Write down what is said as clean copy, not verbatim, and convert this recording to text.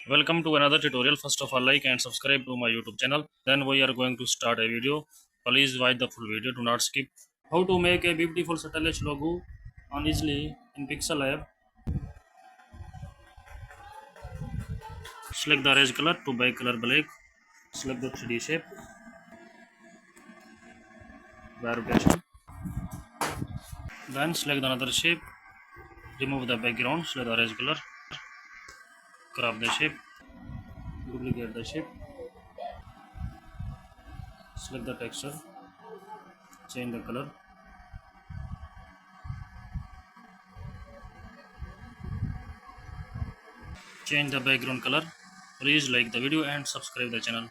Welcome to another tutorial. First of all, like and subscribe to my YouTube channel. Then we are going to start a video. Please watch the full video. Do not skip. How to make a beautiful satellite logo on easily in Pixel app. Select the erase color to buy color black. Select the 3D shape. Variation. Then select another shape. Remove the background. Select the erase color. Crop the shape. Duplicate the shape. Select the texture. Change the color. Change the background color. Please like the video and subscribe the channel.